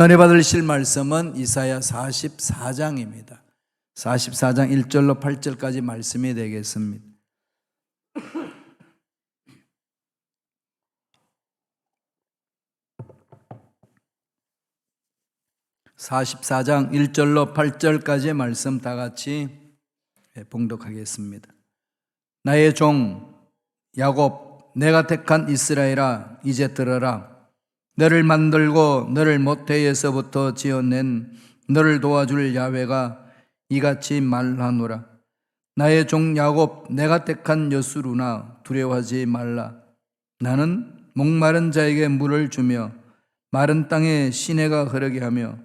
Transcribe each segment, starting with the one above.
은혜 받으실 말씀은 이사야 44장입니다. 44장 1절로 8절까지 말씀이 되겠습니다. 44장 1절로 8절까지의 말씀 다 같이 봉독하겠습니다. 나의 종 야곱, 내가 택한 이스라엘아, 이제 들어라. 너를 만들고 너를 모태에서부터 지어낸 너를 도와줄 야훼가 이같이 말하노라. 나의 종 야곱, 내가 택한 여수루나, 두려워하지 말라. 나는 목마른 자에게 물을 주며 마른 땅에 시내가 흐르게 하며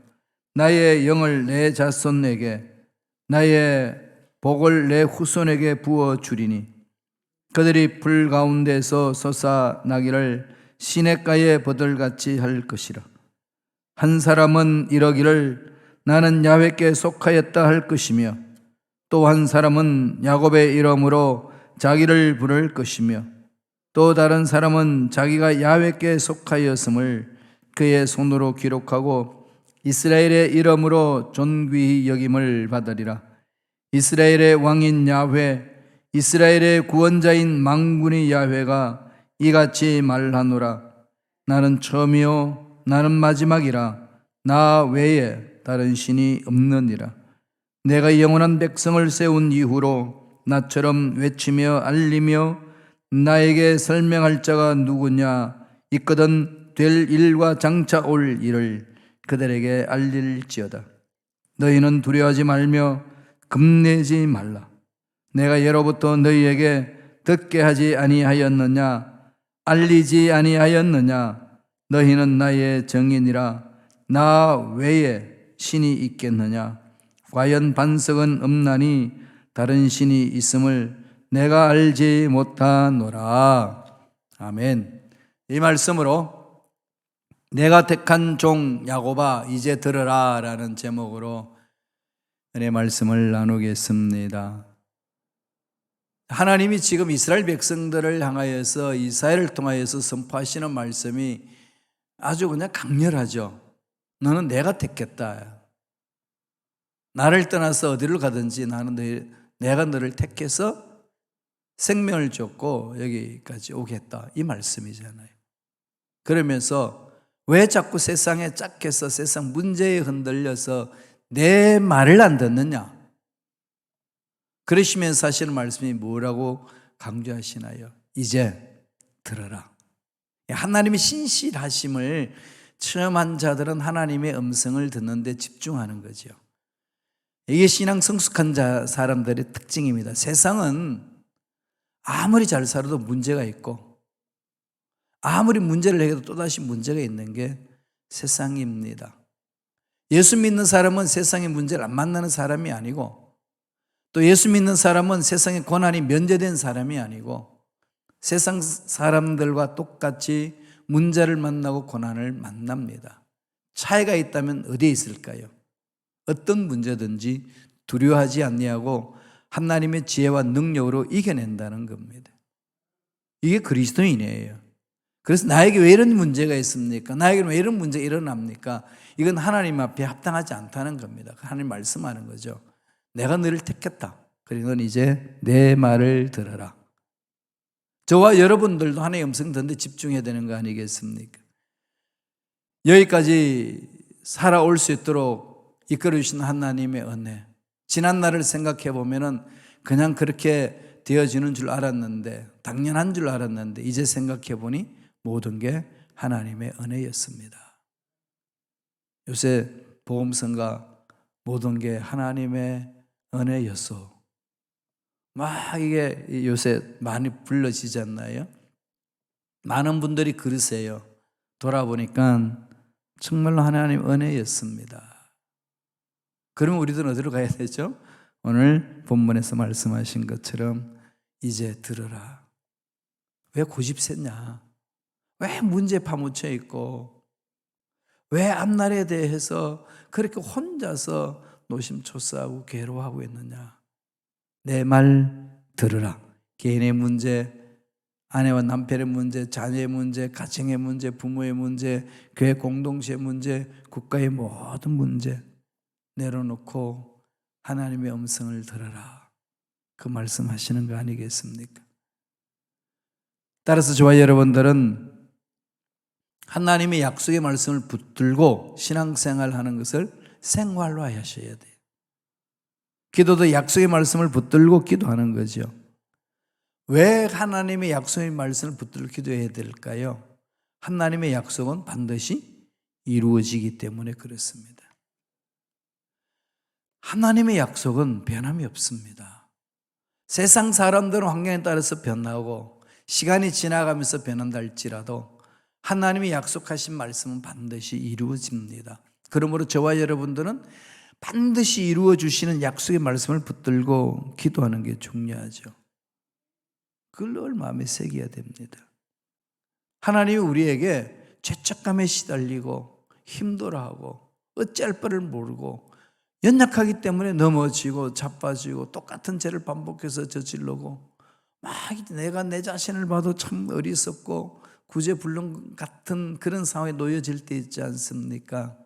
나의 영을 내 자손에게, 나의 복을 내 후손에게 부어주리니 그들이 불 가운데서 솟아나기를 시냇가의 버들같이 할 것이라. 한 사람은 이러기를 나는 야훼께 속하였다 할 것이며, 또 한 사람은 야곱의 이름으로 자기를 부를 것이며, 또 다른 사람은 자기가 야훼께 속하였음을 그의 손으로 기록하고 이스라엘의 이름으로 존귀히 여김을 받으리라. 이스라엘의 왕인 야훼, 이스라엘의 구원자인 만군의 야훼가 이같이 말하노라. 나는 처음이요 나는 마지막이라. 나 외에 다른 신이 없느니라. 내가 영원한 백성을 세운 이후로 나처럼 외치며 알리며 나에게 설명할 자가 누구냐. 있거든 될 일과 장차 올 일을 그들에게 알릴지어다. 너희는 두려워하지 말며 겁내지 말라. 내가 예로부터 너희에게 듣게 하지 아니하였느냐. 알리지 아니하였느냐. 너희는 나의 정인이라. 나 외에 신이 있겠느냐. 과연 반석은 없나니 다른 신이 있음을 내가 알지 못하노라. 아멘. 이 말씀으로 내가 택한 종 야곱아, 이제 들으라 라는 제목으로 은혜 말씀을 나누겠습니다. 하나님이 지금 이스라엘 백성들을 향하여서 이사야를 통하여서 선포하시는 말씀이 아주 그냥 강렬하죠. 너는 내가 택했다. 나를 떠나서 어디를 가든지 나는 내가 너를 택해서 생명을 줬고 여기까지 오겠다. 이 말씀이잖아요. 그러면서 왜 자꾸 세상에 짝해서 세상 문제에 흔들려서 내 말을 안 듣느냐? 그러시면서 하시는 말씀이 뭐라고 강조하시나요? 이제 들어라. 하나님의 신실하심을 체험한 자들은 하나님의 음성을 듣는 데 집중하는 거죠. 이게 신앙 성숙한 사람들의 특징입니다. 세상은 아무리 잘 살아도 문제가 있고 아무리 문제를 해도 또다시 문제가 있는 게 세상입니다. 예수 믿는 사람은 세상의 문제를 안 만나는 사람이 아니고, 또 예수 믿는 사람은 세상의 고난이 면제된 사람이 아니고 세상 사람들과 똑같이 문제를 만나고 고난을 만납니다. 차이가 있다면 어디에 있을까요? 어떤 문제든지 두려워하지 않냐고 하나님의 지혜와 능력으로 이겨낸다는 겁니다. 이게 그리스도인이에요. 그래서 나에게 왜 이런 문제가 있습니까? 나에게는 왜 이런 문제가 일어납니까? 이건 하나님 앞에 합당하지 않다는 겁니다. 하나님 말씀하는 거죠. 내가 너를 택했다. 그리고 넌 이제 내 말을 들어라. 저와 여러분들도 하나님의 음성 듣는데 집중해야 되는 거 아니겠습니까? 여기까지 살아올 수 있도록 이끌어주신 하나님의 은혜, 지난 날을 생각해 보면 그냥 그렇게 되어지는 줄 알았는데, 당연한 줄 알았는데 이제 생각해 보니 모든 게 하나님의 은혜였습니다. 요새 복음성가 모든 게 하나님의 은혜였어. 막 이게 요새 많이 불러지지 않나요? 많은 분들이 그러세요. 돌아보니까 정말로 하나님 은혜였습니다. 그러면 우리들은 어디로 가야 되죠? 오늘 본문에서 말씀하신 것처럼 이제 들으라. 왜 고집세냐? 왜 문제에 파묻혀 있고 왜 앞날에 대해서 그렇게 혼자서 노심초사하고 괴로워하고 있느냐? 내 말 들으라. 개인의 문제 아내와 남편의 문제, 자녀의 문제, 가정의 문제, 부모의 문제, 교회 공동체의 문제, 국가의 모든 문제 내려놓고 하나님의 음성을 들어라. 그 말씀하시는 거 아니겠습니까? 따라서 저와 여러분들은 하나님의 약속의 말씀을 붙들고 신앙생활하는 것을 생활화하셔야 돼요. 기도도 약속의 말씀을 붙들고 기도하는 거죠. 왜 하나님의 약속의 말씀을 붙들고 기도해야 될까요? 하나님의 약속은 반드시 이루어지기 때문에 그렇습니다. 하나님의 약속은 변함이 없습니다. 세상 사람들은 환경에 따라서 변하고 시간이 지나가면서 변한다 할지라도 하나님이 약속하신 말씀은 반드시 이루어집니다. 그러므로 저와 여러분들은 반드시 이루어 주시는 약속의 말씀을 붙들고 기도하는 게 중요하죠. 그걸 늘 마음에 새겨야 됩니다. 하나님이 우리에게 죄책감에 시달리고 힘들어하고 어찌할 바를 모르고 연약하기 때문에 넘어지고 자빠지고 똑같은 죄를 반복해서 저지르고 막 내가 내 자신을 봐도 참 어리석고 구제불능 같은 그런 상황에 놓여질 때 있지 않습니까?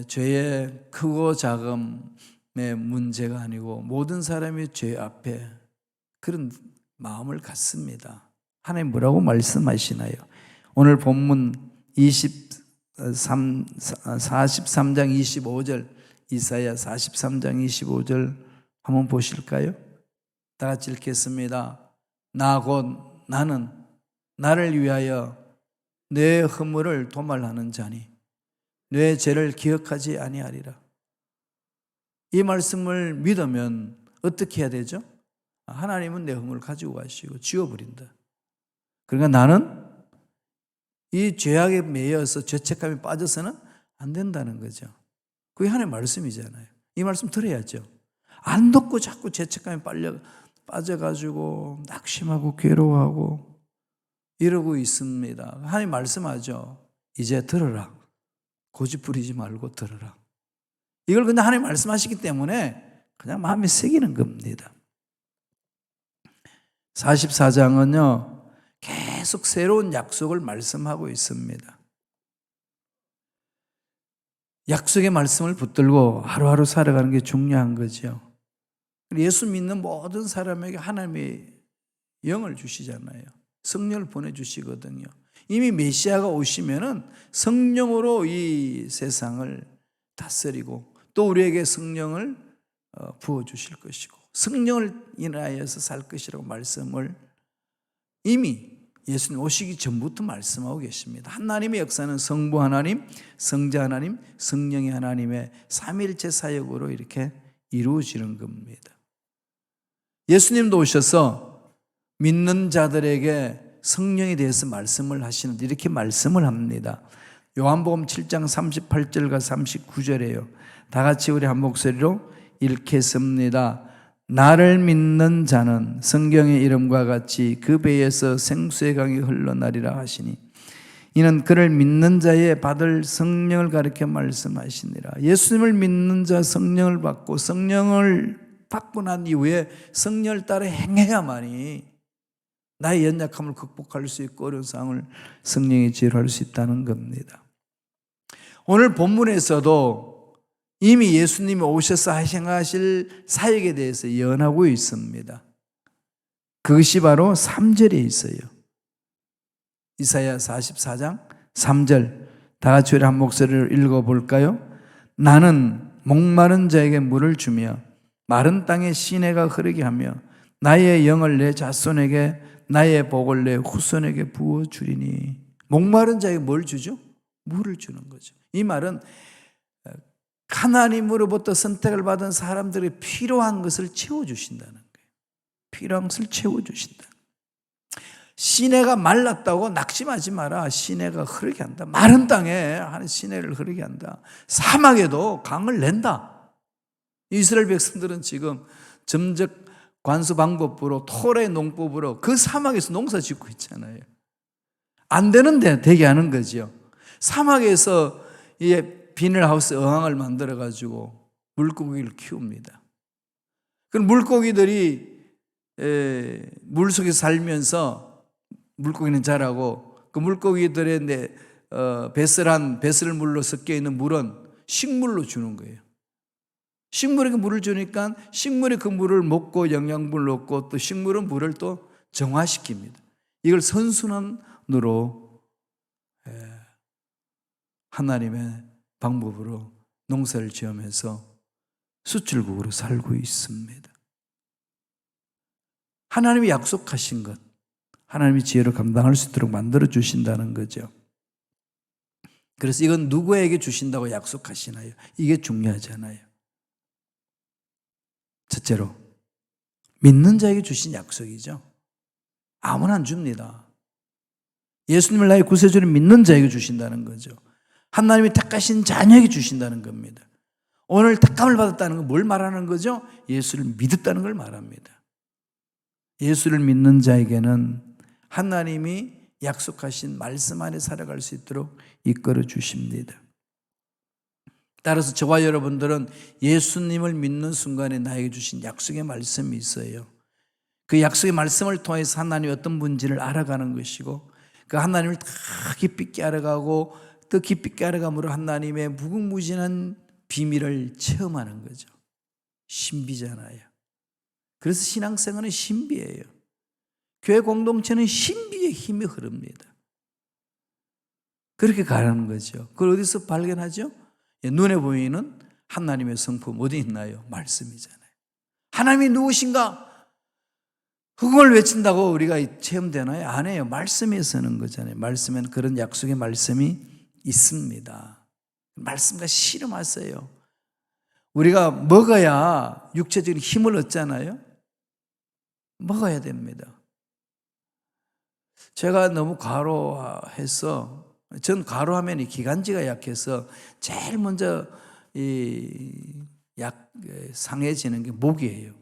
죄의 크고 작음의 문제가 아니고 모든 사람이 죄 앞에 그런 마음을 갖습니다. 하나님 뭐라고 말씀하시나요? 오늘 본문 43장 25절 이사야 43장 25절 한번 보실까요? 다 같이 읽겠습니다. 나 곧 나는 나를 위하여 내 허물을 도말하는 자니 내 죄를 기억하지 아니하리라. 이 말씀을 믿으면 어떻게 해야 되죠? 하나님은 내 허물을 가지고 가시고 지워버린다. 그러니까 나는 이 죄악에 매여서 죄책감에 빠져서는 안 된다는 거죠. 그게 하나님의 말씀이잖아요. 이 말씀 들어야죠. 안 듣고 자꾸 죄책감에 빠져가지고 낙심하고 괴로워하고 이러고 있습니다. 하나님 말씀하죠. 이제 들어라. 고집 부리지 말고 들어라. 이걸 그냥 하나님 말씀하시기 때문에 그냥 마음에 새기는 겁니다. 44장은요 계속 새로운 약속을 말씀하고 있습니다. 약속의 말씀을 붙들고 하루하루 살아가는 게 중요한 거죠. 예수 믿는 모든 사람에게 하나님의 영을 주시잖아요. 성령을 보내주시거든요. 이미 메시아가 오시면은 성령으로 이 세상을 다스리고 또 우리에게 성령을 부어주실 것이고 성령을 인하여서 살 것이라고 말씀을 이미 예수님 오시기 전부터 말씀하고 계십니다. 하나님의 역사는 성부 하나님, 성자 하나님, 성령의 하나님의 삼위일체 사역으로 이렇게 이루어지는 겁니다. 예수님도 오셔서 믿는 자들에게 성령에 대해서 말씀을 하시는데 이렇게 말씀을 합니다. 요한복음 7장 38절과 39절이에요. 다 같이 우리 한 목소리로 읽겠습니다. 나를 믿는 자는 성경의 이름과 같이 그 배에서 생수의 강이 흘러나리라 하시니 이는 그를 믿는 자의 받을 성령을 가리켜 말씀하시니라. 예수님을 믿는 자 성령을 받고 성령을 받고 난 이후에 성령을 따라 행해야만이 나의 연약함을 극복할 수 있고 어려운 상황을 성령이 지혜할 수 있다는 겁니다. 오늘 본문에서도 이미 예수님이 오셔서 행하실 사역에 대해서 예언하고 있습니다. 그것이 바로 3절에 있어요. 이사야 44장 3절 다 같이 우리 한 목소리로 읽어볼까요? 나는 목마른 자에게 물을 주며 마른 땅에 시내가 흐르게 하며 나의 영을 내 자손에게 나의 복을 내 후손에게 부어주리니. 목마른 자에게 뭘 주죠? 물을 주는 거죠. 이 말은 하나님으로부터 선택을 받은 사람들이 필요한 것을 채워주신다는 거예요. 필요한 것을 채워주신다. 시내가 말랐다고 낙심하지 마라. 시내가 흐르게 한다. 마른 땅에 시내를 흐르게 한다. 사막에도 강을 낸다. 이스라엘 백성들은 지금 점적 관수 방법으로 토래 농법으로 그 사막에서 농사 짓고 있잖아요. 안 되는데 되게 하는 거죠. 사막에서 비닐하우스 어항을 만들어가지고 물고기를 키웁니다. 그럼 물고기들이 물속에 살면서 물고기는 자라고 그 물고기들의 배슬 물로 섞여 있는 물은 식물로 주는 거예요. 식물에게 물을 주니까 식물이 그 물을 먹고 영양분을 얻고 또 식물은 물을 또 정화시킵니다. 이걸 선순환으로 하나님의 방법으로 농사를 지으면서 수출국으로 살고 있습니다. 하나님이 약속하신 것, 하나님이 지혜로 감당할 수 있도록 만들어 주신다는 거죠. 그래서 이건 누구에게 주신다고 약속하시나요? 이게 중요하잖아요. 첫째로 믿는 자에게 주신 약속이죠. 아무나 안 줍니다. 예수님을 나의 구세주로 믿는 자에게 주신다는 거죠. 하나님이 택하신 자녀에게 주신다는 겁니다. 오늘 택함을 받았다는 건 뭘 말하는 거죠? 예수를 믿었다는 걸 말합니다. 예수를 믿는 자에게는 하나님이 약속하신 말씀 안에 살아갈 수 있도록 이끌어 주십니다. 따라서 저와 여러분들은 예수님을 믿는 순간에 나에게 주신 약속의 말씀이 있어요. 그 약속의 말씀을 통해서 하나님이 어떤 분인지를 알아가는 것이고 그 하나님을 더 깊이 있게 알아가고 더 깊이 있게 알아감으로 하나님의 무궁무진한 비밀을 체험하는 거죠. 신비잖아요. 그래서 신앙생활은 신비예요. 교회 공동체는 신비의 힘이 흐릅니다. 그렇게 가라는 거죠. 그걸 어디서 발견하죠? 눈에 보이는 하나님의 성품 어디 있나요? 말씀이잖아요. 하나님이 누구신가? 그걸 외친다고 우리가 체험되나요? 안 해요. 말씀에 서는 거잖아요. 말씀에는 그런 약속의 말씀이 있습니다. 말씀과 실험하세요. 우리가 먹어야 육체적인 힘을 얻잖아요. 먹어야 됩니다. 제가 너무 과로해서 전 과로하면 이 기관지가 약해서 제일 먼저 상해지는 게 목이에요.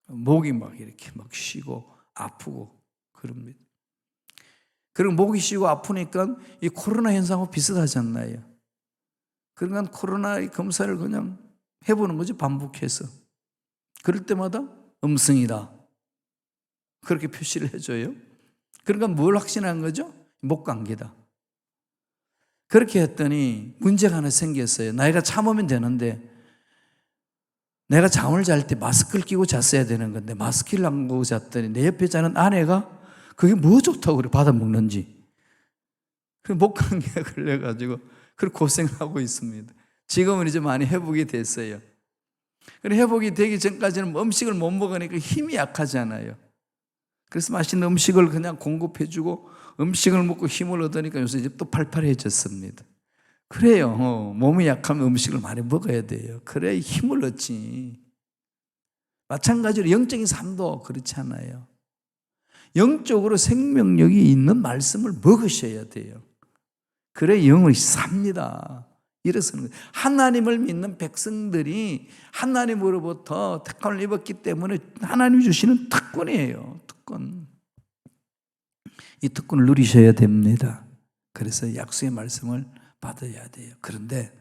목이 막 이렇게 막 쉬고 아프고 그럽니다. 그리고 목이 쉬고 아프니까 이 코로나 현상하고 비슷하잖아요. 그러니까 코로나 검사를 그냥 해보는 거죠. 반복해서. 그럴 때마다 음성이다. 그렇게 표시를 해줘요. 그러니까 뭘 확신한 거죠? 목 감기다. 그렇게 했더니 문제가 하나 생겼어요. 나이가 참으면 되는데 내가 잠을 잘 때 마스크를 끼고 잤어야 되는 건데 마스크를 안 끼고 잤더니 내 옆에 자는 아내가 그게 뭐 좋다고 그래 받아먹는지. 목 감기가 걸려가지고 그렇게 고생하고 있습니다. 지금은 이제 많이 회복이 됐어요. 회복이 되기 전까지는 음식을 못 먹으니까 힘이 약하잖아요. 그래서 맛있는 음식을 그냥 공급해주고 음식을 먹고 힘을 얻으니까 요새 이제 또 팔팔해졌습니다. 그래요. 몸이 약하면 음식을 많이 먹어야 돼요. 그래야 힘을 얻지. 마찬가지로 영적인 삶도 그렇잖아요. 영적으로 생명력이 있는 말씀을 먹으셔야 돼요. 그래 영을 삽니다. 일어서는 거예요. 하나님을 믿는 백성들이 하나님으로부터 특권을 입었기 때문에 하나님이 주시는 특권이에요. 특권. 이 특권을 누리셔야 됩니다. 그래서 약속의 말씀을 받아야 돼요. 그런데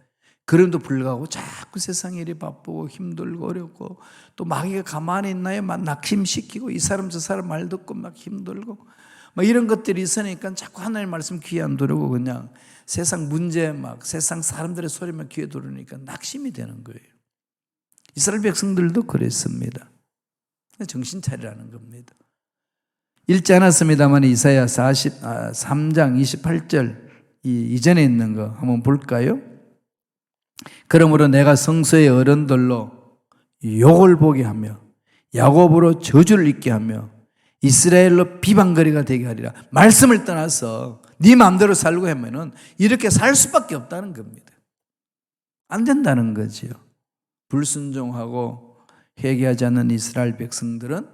그럼에도 불구하고 자꾸 세상 일이 바쁘고 힘들고 어렵고 또 마귀가 가만히 있나요? 막 낙심시키고 이 사람 저 사람 말 듣고 막 힘들고 막 이런 것들이 있으니까 자꾸 하나님의 말씀 귀에 안 들어오고 그냥 세상 문제 막 세상 사람들의 소리만 귀에 들어오니까 낙심이 되는 거예요. 이스라엘 백성들도 그랬습니다. 정신 차리라는 겁니다. 읽지 않았습니다만 이사야 3장 28절 이전에 있는 거 한번 볼까요? 그러므로 내가 성소의 어른들로 욕을 보게 하며 야곱으로 저주를 잊게 하며 이스라엘로 비방거리가 되게 하리라. 말씀을 떠나서 네 마음대로 살고 하면은 이렇게 살 수밖에 없다는 겁니다. 안 된다는 거지요. 불순종하고 회개하지 않는 이스라엘 백성들은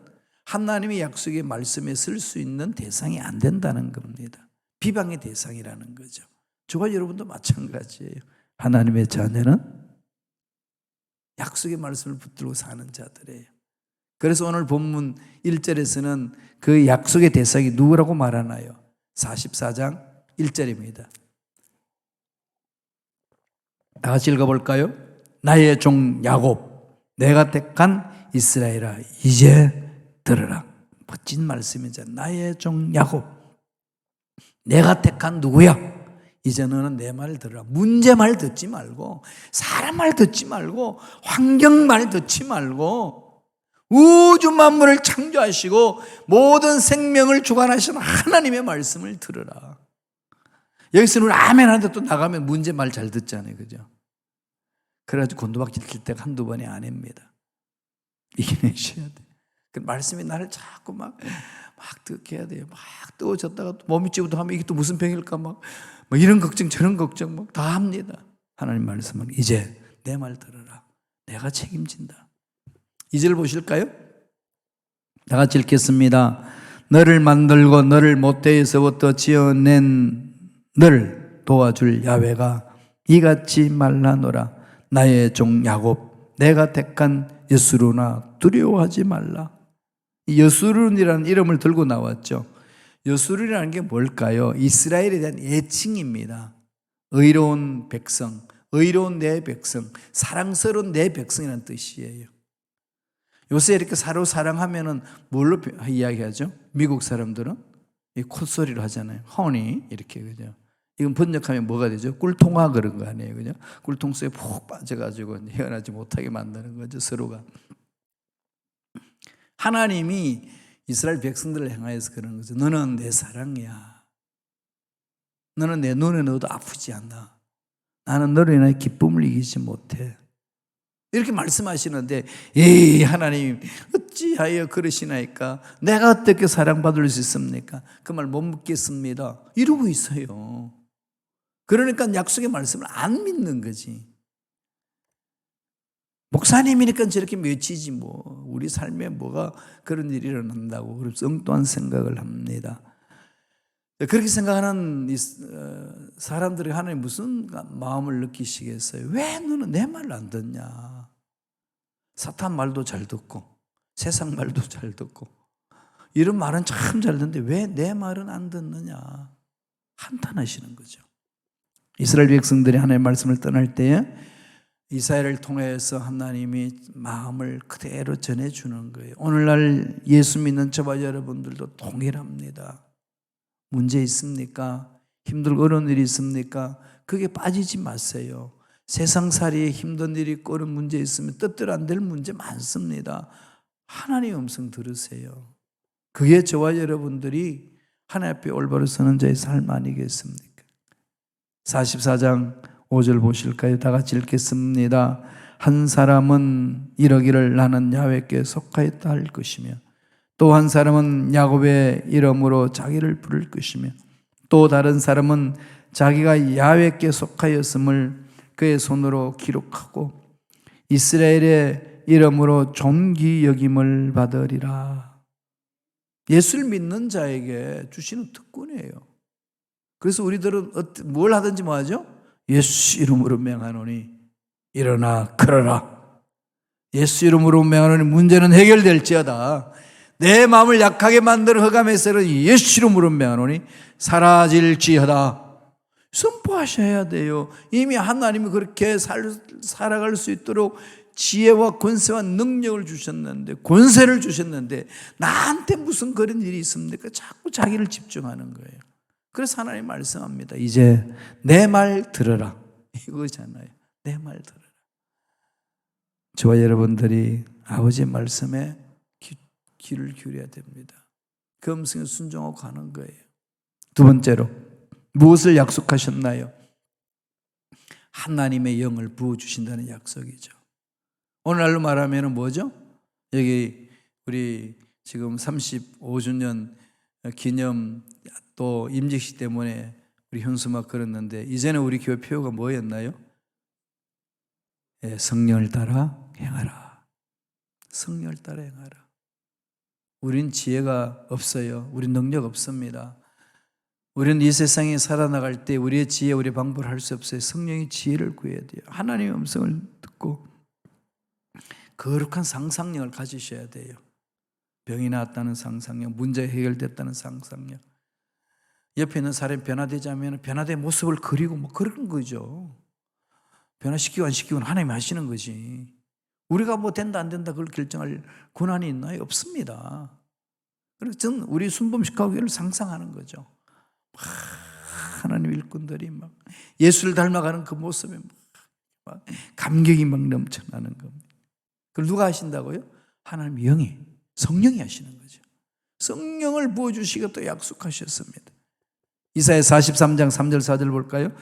하나님의 약속의 말씀에 쓸 수 있는 대상이 안 된다는 겁니다. 비방의 대상이라는 거죠. 저와 여러분도 마찬가지예요. 하나님의 자녀는 약속의 말씀을 붙들고 사는 자들이에요. 그래서 오늘 본문 1절에서는 그 약속의 대상이 누구라고 말하나요? 44장 1절입니다. 다 같이 읽어볼까요? 나의 종 야곱, 내가 택한 이스라엘아, 이제 들으라. 멋진 말씀이죠. 나의 종 야곱, 내가 택한 누구야? 이제 너는 내 말 들으라. 문제 말 듣지 말고, 사람 말 듣지 말고, 환경 말 듣지 말고, 우주 만물을 창조하시고 모든 생명을 주관하시는 하나님의 말씀을 들으라. 여기서 우리 아멘 하는데 또 나가면 문제 말 잘 듣잖아요. 그죠? 그래가지고 곤두박질 칠 때가 한두 번이 아닙니다. 이겨내셔야 돼. 그 말씀이 나를 자꾸 막 듣게 해야 돼요. 막 뜨거워졌다가 몸이 찌고도 하면 이게 또 무슨 병일까 막 이런 걱정 저런 걱정 막 다 합니다. 하나님 말씀은 이제 내 말 들으라. 내가 책임진다. 2절 보실까요? 다 같이 읽겠습니다. 너를 만들고 너를 모태에서부터 지어낸 너를 도와줄 야훼가 이같이 말하노라. 나의 종 야곱, 내가 택한 여수르나 두려워하지 말라. 여수른이라는 이름을 들고 나왔죠. 여수른이라는 게 뭘까요? 이스라엘에 대한 애칭입니다. 의로운 백성, 의로운 내 백성, 사랑스러운 내 백성이라는 뜻이에요. 요새 이렇게 서로 사랑하면은 뭘로 이야기하죠? 미국 사람들은 이 콧소리로 하잖아요. 허니 이렇게 그죠? 이건 번역하면 뭐가 되죠? 꿀통화 그런 거 아니에요, 그죠? 꿀통 속에 푹 빠져가지고 헤어나지 못하게 만드는 거죠, 서로가. 하나님이 이스라엘 백성들을 향하여서 그러는 거죠. 너는 내 사랑이야. 너는 내 눈에 넣어도 아프지 않나. 나는 너로 인해 기쁨을 이기지 못해. 이렇게 말씀하시는데, 에이 하나님 어찌하여 그러시나이까? 내가 어떻게 사랑받을 수 있습니까? 그 말 못 묻겠습니다. 이러고 있어요. 그러니까 약속의 말씀을 안 믿는 거지. 목사님이니까 저렇게 외치지 뭐 우리 삶에 뭐가 그런 일이 일어난다고 그래서 엉뚱한 생각을 합니다. 그렇게 생각하는 사람들이 하나님 무슨 마음을 느끼시겠어요? 왜 너는 내 말을 안 듣냐? 사탄 말도 잘 듣고 세상 말도 잘 듣고 이런 말은 참 잘 듣는데 왜 내 말은 안 듣느냐? 한탄하시는 거죠. 이스라엘 백성들이 하나님의 말씀을 떠날 때에 이사야를 통해서 하나님이 마음을 그대로 전해주는 거예요. 오늘날 예수 믿는 저와 여러분들도 동일합니다. 문제 있습니까? 힘들고 어려운 일이 있습니까? 그게 빠지지 마세요. 세상살이에 힘든 일이 있고 어려운 문제 있으면 뜻대로 안 될 문제 많습니다. 하나님의 음성 들으세요. 그게 저와 여러분들이 하나님 앞에 올바로 서는 자의 삶 아니겠습니까? 44장 5절 보실까요? 다 같이 읽겠습니다. 한 사람은 이러기를 나는 야훼께 속하였다 할 것이며 또 한 사람은 야곱의 이름으로 자기를 부를 것이며 또 다른 사람은 자기가 야훼께 속하였음을 그의 손으로 기록하고 이스라엘의 이름으로 존귀 여김을 받으리라. 예수를 믿는 자에게 주시는 특권이에요. 그래서 우리들은 뭘 하든지 뭐하죠? 예수 이름으로 명하노니 일어나 걸어라. 예수 이름으로 명하노니 문제는 해결될지어다. 내 마음을 약하게 만들어 흑암에서는 예수 이름으로 명하노니 사라질지어다. 선포하셔야 돼요. 이미 하나님이 그렇게 살아갈 수 있도록 지혜와 권세와 능력을 주셨는데, 권세를 주셨는데 나한테 무슨 그런 일이 있습니까? 자꾸 자기를 집중하는 거예요. 그래서 하나님 말씀합니다. 이제 내 말 들어라. 이거잖아요. 내 말 들어라. 저와 여러분들이 아버지의 말씀에 귀를 기울여야 됩니다. 그 음성에 순종하고 가는 거예요. 두 번째로 무엇을 약속하셨나요? 하나님의 영을 부어주신다는 약속이죠. 오늘날로 말하면 뭐죠? 여기 우리 지금 35주년 기념 또 임직식 때문에 우리 현수막 걸었는데 이전에 우리 교회 표어가 뭐였나요? 성령을 따라 행하라. 성령을 따라 행하라. 우린 지혜가 없어요. 우린 능력 없습니다. 우리는 이 세상에 살아나갈 때 우리의 지혜, 우리의 방법을 할 수 없어요. 성령의 지혜를 구해야 돼요. 하나님의 음성을 듣고 거룩한 상상력을 가지셔야 돼요. 병이 나았다는 상상력, 문제가 해결됐다는 상상력. 옆에 있는 사람이 변화되지 않으면 변화된 모습을 그리고 뭐 그런 거죠. 변화시키고 안 시키고는 하나님이 하시는 거지. 우리가 뭐 된다 안 된다 그걸 결정할 권한이 있나요? 없습니다. 그래서 저는 우리 순범식하교회를 상상하는 거죠. 하나님 일꾼들이 막 예수를 닮아가는 그 모습에 막 감격이 막 넘쳐나는 겁니다. 그걸 누가 하신다고요? 하나님 영이, 성령이 하시는 거죠. 성령을 부어주시고 또 약속하셨습니다. 이사야 43장 3절 4절 볼까요?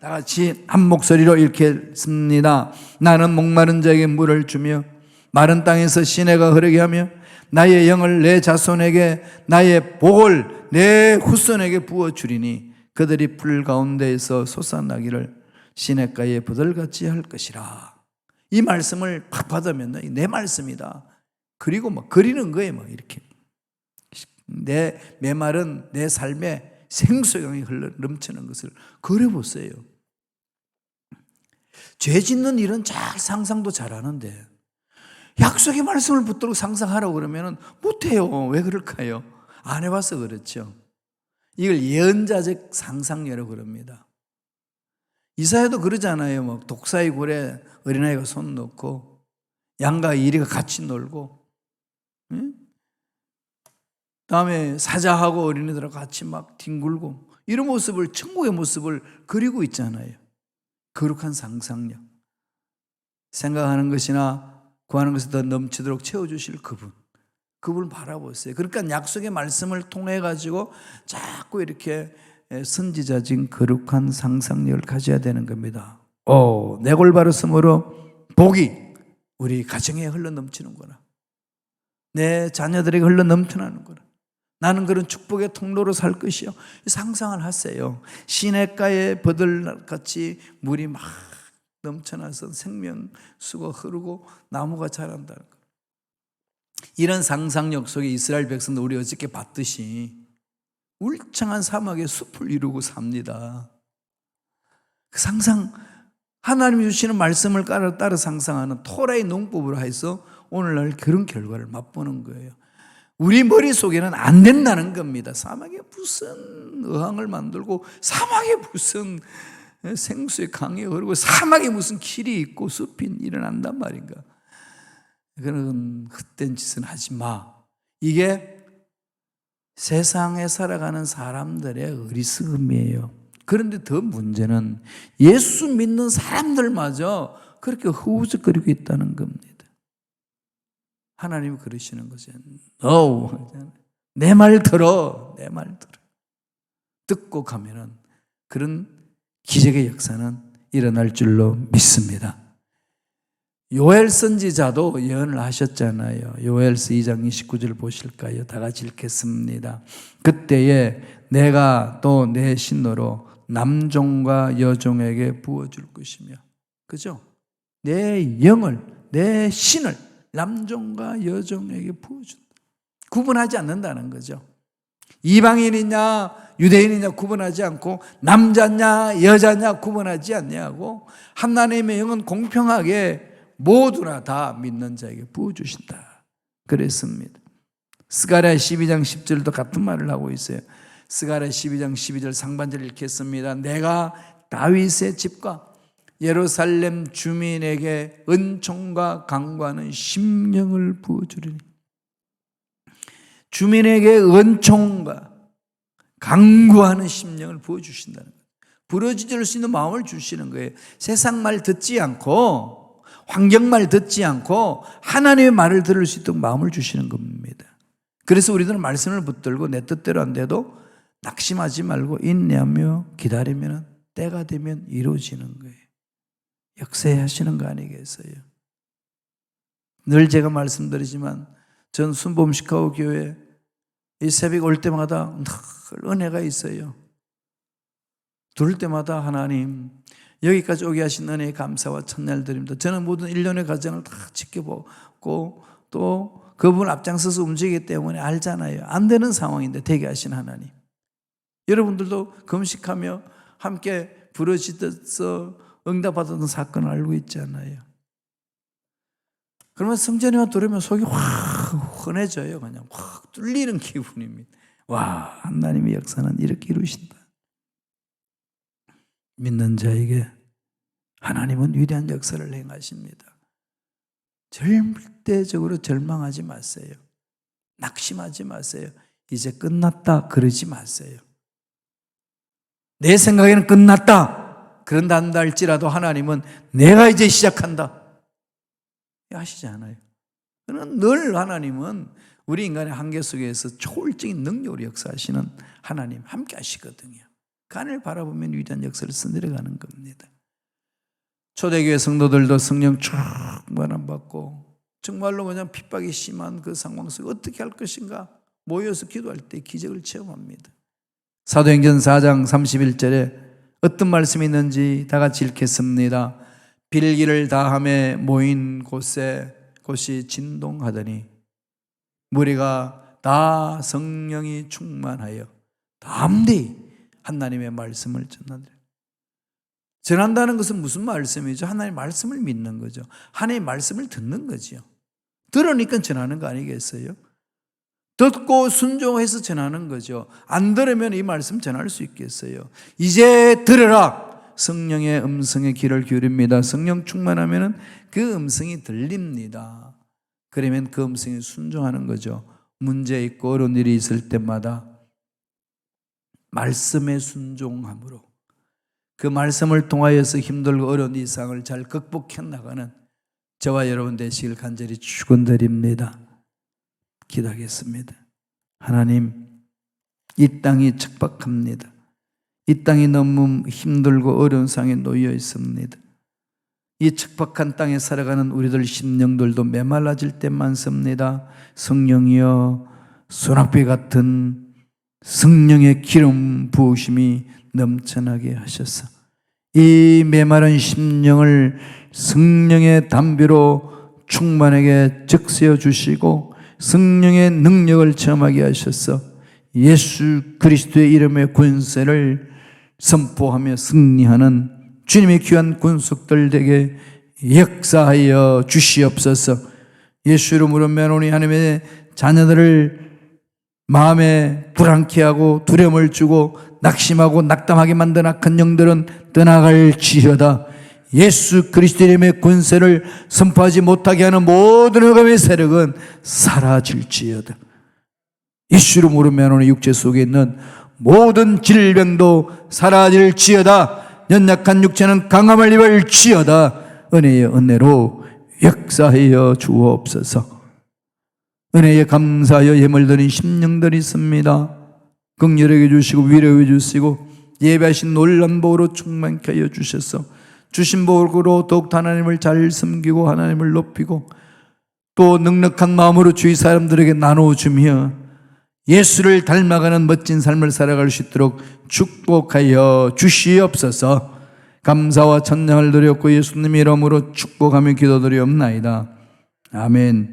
다 같이 한 목소리로 읽겠습니다. 나는 목마른 자에게 물을 주며 마른 땅에서 시내가 흐르게 하며 나의 영을 내 자손에게 나의 복을 내 후손에게 부어주리니 그들이 풀 가운데에서 솟아나기를 시냇가에 버들같이 할 것이라. 이 말씀을 팍 받으면 내 말씀이다. 그리고 막 그리는 거예요. 막 이렇게 내 메마른 내 삶에 생수강이 흘러 넘치는 것을 그려보세요. 죄 짓는 일은 잘 상상도 잘하는데 약속의 말씀을 붙들고 상상하라고 그러면 못해요. 왜 그럴까요? 안 해봐서 그렇죠. 이걸 예언자적 상상력이라고 그럽니다. 이사야도 그러잖아요. 막 독사의 굴에 어린아이가 손 넣고 양과 이리가 같이 놀고, 응? 다음에 사자하고 어린이들하고 같이 막 뒹굴고, 이런 모습을, 천국의 모습을 그리고 있잖아요. 거룩한 상상력. 생각하는 것이나 구하는 것이 더 넘치도록 채워주실 그분을 바라보세요. 그러니까 약속의 말씀을 통해 가지고 자꾸 이렇게 선지자진 거룩한 상상력을 가져야 되는 겁니다. 내 골바로 섬으로 복이 우리 가정에 흘러 넘치는구나. 내 자녀들에게 흘러 넘쳐나는구나. 나는 그런 축복의 통로로 살 것이요. 상상을 하세요. 시냇가에 버들같이 물이 막 넘쳐나서 생명수가 흐르고 나무가 자란다는 것. 이런 상상력 속에 이스라엘 백성들 우리 어저께 봤듯이 울창한 사막의 숲을 이루고 삽니다. 그 상상, 하나님이 주시는 말씀을 따라 상상하는 토라의 농법으로 해서 오늘날 그런 결과를 맛보는 거예요. 우리 머릿속에는 안 된다는 겁니다. 사막에 무슨 어항을 만들고 사막에 무슨 생수의 강이 흐르고 사막에 무슨 길이 있고 숲이 일어난단 말인가. 그런 헛된 짓은 하지 마. 이게 세상에 살아가는 사람들의 어리석음이에요. 그런데 더 문제는 예수 믿는 사람들마저 그렇게 허우적거리고 있다는 겁니다. 하나님이 그러시는 거죠. No. 내 말 들어. 내 말 들어. 듣고 가면은 그런 기적의 역사는 일어날 줄로 믿습니다. 요엘 선지자도 예언을 하셨잖아요. 요엘서 2장 29절 보실까요? 다 같이 읽겠습니다. 그때에 내가 또 내 신노로 남종과 여종에게 부어줄 것이며, 그죠? 내 영을, 내 신을 남종과 여종에게 부어준다. 구분하지 않는다는 거죠. 이방인이냐 유대인이냐 구분하지 않고 남자냐 여자냐 구분하지 않냐고 하나님의 영은 공평하게 모두나 다 믿는 자에게 부어주신다 그랬습니다. 스가랴 12장 10절도 같은 말을 하고 있어요. 스가랴 12장 12절 상반절 읽겠습니다. 내가 다윗의 집과 예루살렘 주민에게 은총과 강구하는 심령을 부어주리니. 주민에게 은총과 강구하는 심령을 부어주신다는 거예요. 부러질 수 있는 마음을 주시는 거예요. 세상 말 듣지 않고 환경 말 듣지 않고 하나님의 말을 들을 수 있도록 마음을 주시는 겁니다. 그래서 우리들은 말씀을 붙들고 내 뜻대로 안 돼도 낙심하지 말고 인내하며 기다리면 때가 되면 이루어지는 거예요. 역사하시는 거 아니겠어요? 늘 제가 말씀드리지만 전 순범시카고 교회 이 새벽 올 때마다 늘 은혜가 있어요. 들을 때마다 하나님 여기까지 오게 하신 은혜에 감사와 찬양을 드립니다. 저는 모든 일련의 과정을 다 지켜보고 또 그분 앞장서서 움직이기 때문에 알잖아요. 안 되는 상황인데 되게 하신 하나님. 여러분들도 금식하며 함께 부르짖어서 응답받았던 사건을 알고 있잖아요. 그러면 성전에만 들으면 속이 확 환해져요. 그냥 확 뚫리는 기분입니다. 와, 하나님의 역사는 이렇게 이루신다. 믿는 자에게 하나님은 위대한 역사를 행하십니다. 절대적으로 절망하지 마세요. 낙심하지 마세요. 이제 끝났다 그러지 마세요. 내 생각에는 끝났다 그런다 한다 할지라도 하나님은 내가 이제 시작한다 하시지 않아요. 그러나 늘 하나님은 우리 인간의 한계 속에서 초월적인 능력으로 역사하시는 하나님 함께 하시거든요. 그 하나님을 바라보면 위대한 역사를 써내려가는 겁니다. 초대교회 성도들도 성령 충만함 받고 정말로 그냥 핍박이 심한 그 상황 속에 어떻게 할 것인가 모여서 기도할 때 기적을 체험합니다. 사도행전 4장 31절에 어떤 말씀이 있는지 다 같이 읽겠습니다. 빌기를 다함에 모인 곳이 진동하더니 무리가 다 성령이 충만하여 담대히 하나님의 말씀을 전하더라. 전한다는 것은 무슨 말씀이죠? 하나님의 말씀을 믿는 거죠. 하나님의 말씀을 듣는 거죠. 들으니까 전하는 거 아니겠어요? 듣고 순종해서 전하는 거죠. 안 들으면 이 말씀 전할 수 있겠어요? 이제 들으라. 성령의 음성에 귀를 기울입니다. 성령 충만하면 그 음성이 들립니다. 그러면 그 음성에 순종하는 거죠. 문제 있고 어려운 일이 있을 때마다 말씀에 순종함으로 그 말씀을 통하여서 힘들고 어려운 이상을 잘 극복해 나가는 저와 여러분 되시길 간절히 축원드립니다. 기도하겠습니다. 하나님, 이 땅이 척박합니다. 이 땅이 너무 힘들고 어려운 상황에 놓여 있습니다. 이 척박한 땅에 살아가는 우리들 심령들도 메말라질 때 많습니다. 성령이여, 소낙비 같은 성령의 기름 부으심이 넘쳐나게 하셔서 이 메마른 심령을 성령의 담비로 충만하게 적세어 주시고 성령의 능력을 체험하게 하셔서 예수 그리스도의 이름의 권세를 선포하며 승리하는 주님의 귀한 군속들 되게 역사하여 주시옵소서. 예수 이름으로 매노니 하나님의 자녀들을 마음에 불안케 하고 두려움을 주고 낙심하고 낙담하게 만든 악한 영들은 떠나갈지어다. 예수 그리스도의 이름의 권세를 선포하지 못하게 하는 모든 흑암의 세력은 사라질지어다. 예수 이름으로 매노니 육체 속에 있는 모든 질병도 사라질지어다. 연약한 육체는 강함을 입을지어다. 은혜의 은혜로 역사하여 주옵소서. 은혜에 감사하여 예물 드린 심령들이 있습니다. 긍휼하게 주시고 위로해 주시고 예배하신 놀라운 복으로 충만케 하여 주셔서 주신 복으로 더욱 하나님을 잘 섬기고 하나님을 높이고 또 넉넉한 마음으로 주위 사람들에게 나눠주며 예수를 닮아가는 멋진 삶을 살아갈 수 있도록 축복하여 주시옵소서. 감사와 찬양을 드렸고 예수님의 이름으로 축복하며 기도드리옵나이다. 아멘.